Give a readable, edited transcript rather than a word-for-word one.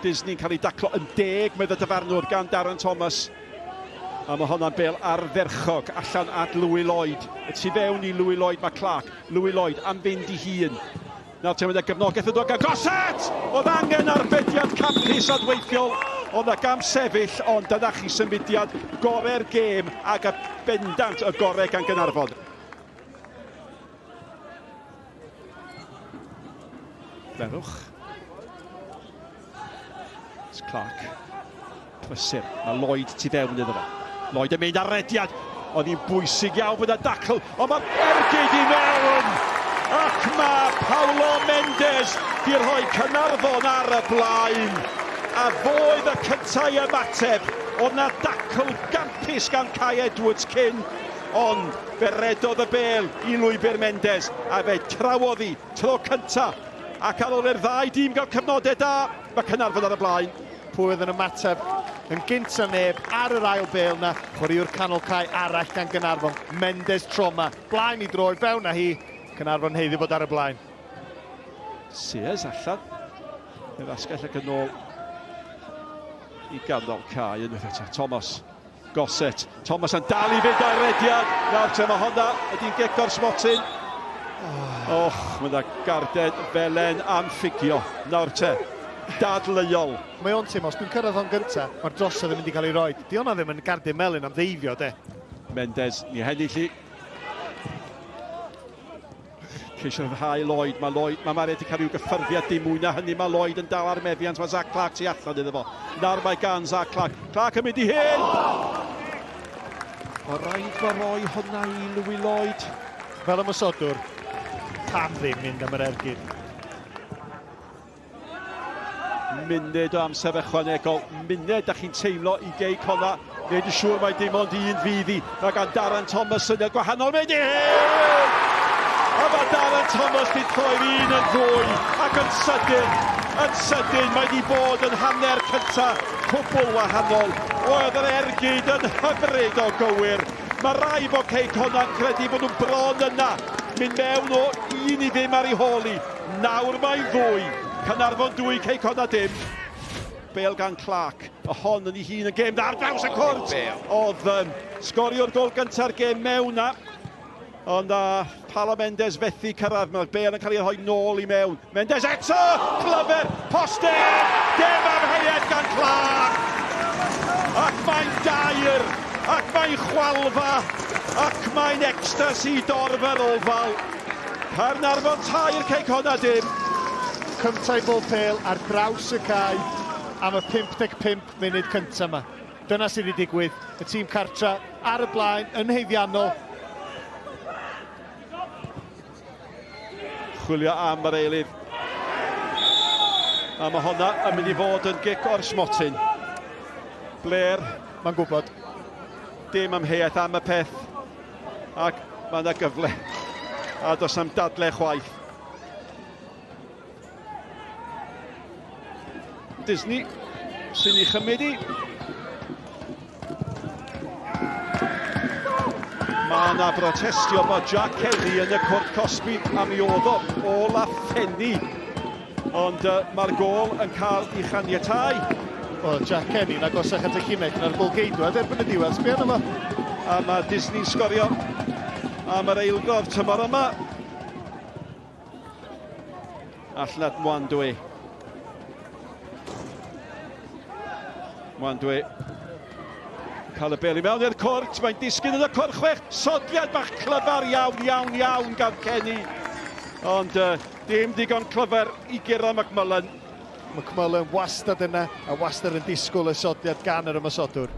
Disney'n cael ei daclo yn 10 medda dyfarnwr gan Darren Thomas. A mae hwnna'n bêl arferchog allan at Louis Lloyd. Y tu fewn i Louis Lloyd mae Clark. Louis Lloyd am fynd i hun. Nawr te mynd â gefnogaeth y dog a goset! Oedd angen arbediad campus adweithiol. Oedd na gam sefyll, ond dyna chi symudiad gorau'r gêm ac y bendant y gorau gan Caernarfon. Ferwch. It's Clark. Prysur. Mae Lloyd tu fewn iddo fo. Lloyd yn mynd ar rediad. Oedd hi'n bwysig iawn bod y dacl. Ond mae ergyd i mewn. Ac mae Paolo Mendes di rhoi Caernarfon ar y blaen. A foedd y cyntaf i ymateb. Oedd na dacl gampus gan Kai Edwards cyn. Ond fe redodd y bêl i Lwybr Mendes. A fe trawodd hi tro cyntaf. Ac ar ôl i'r ddau dîm gael cyfnodau da, mae Caernarfon ar y blaen. Pwy oedd yn ymateb yn gynta neb ar yr ail bêl na. Chwaraewr canol cae arall gan Caernarfon. Mendes Troma. Blaen i droi fewn a hi. Caernarfon heiddi bod ar y blaen. Sears allan. Yr asgell ac yn ôl i ganol cae yn eto. Thomas. Goset. Thomas yn dal i fynd ar rediad. Nawr te mae honna ydy'n geco'r smotyn. Mae yna garden felen am ffigio. Nawr te. Dadleuol. Mae o'n teimlo, os dwi'n cyrraedd o'n gyntaf, mae'r drosodd yn mynd i cael ei roi. Di hwnna ddim yn garden melyn am ddeifio, de. Mendes, ni hennill i. Ceisio rhyddhau Lloyd. Mae Mari wedi cael rhyw gyffyrddiad dim mwy na hynny. Mae Lloyd yn dal ar meddiant. Mae Zach Clark tu allan iddo fo. Nawr mae gan Zach Clark. Clark yn mynd i hyn. O rhaid fo roi hwnna i Louis Lloyd. Fel ymysodwr, pam ddim mynd am yr ergyd? Munud o amser ychwanegol. Munud da chi'n teimlo i gei Connah. Neud yn siŵr mae dim ond un fydd hi. Mae gan Darren Thomas syniad gwahanol. Mynd i hyn! A mae Darren Thomas di troi'r un yn ddwy. Ac yn sydyn, mae di bod yn hanner cyntaf. Cwbl wahanol. Oedd yr ergyd yn hyfryd o gywir. Mae rai bod Cei Connah'n credu bod nhw'n bron yna. Mynd mewn o un i ddim ar ei holi. Nawr mae'n ddwy. Caernarfon 2, Cei Connah dim. Bêl gan Clark. Y hon yn ei hun yn gêm ar draws y cwrt. Oedd sgorio'r gol gyntaf'r gêm mewn na. Ond Paolo Mendes fethu cyrraedd. Mae'r bêl yn cael ei rhoi nôl i mewn. Mendes eto! Clyfr! Poster! Dim amheuaeth gan Clark! Ac mae'n dair! Ac mae'n chwalfa! Ac mae'n ecstasy dorfer olfal. Caernarfon tair, Cei Connah dim. Cyntaf bob pêl ar draws y cae am y 55 munud cyntaf yma. Dyna sydd wedi digwydd. Y tîm cartra ar y blaen yn heiddiannol. Chwilio am yr eilydd. A mae honna yn mynd i fod yn gic o'r smotyn. Blair. Mae'n gwybod. Dim amheuaeth am y peth. Ac mae yna gyfle. A does am dadle chwaith. Disney sy'n ei chymryd i. Mae yna brotestio bod Jack Kelly yn y cwrt Cosby am i oedd o la ffenni. Ond mae'r gol yn cael ei chaniatáu. Jack Kelly yn agosach at y cynnig na'r golgeidwad erbyn y diwedd. Sbio yma. A mae Disney sgorio am yr eilgof tymor yma. Allan Mwandwe. Mwandwe cael y bêl i mewn i'r cwrt, mae'n disgyn yn y cwrt chwech, sodliad bach clyfar iawn gan Kenny. Ond dim digon clyfar i Gera McMullen. McMullen wastad yna, a wastad yn disgwyl y sodliad gan yr ymysodwr.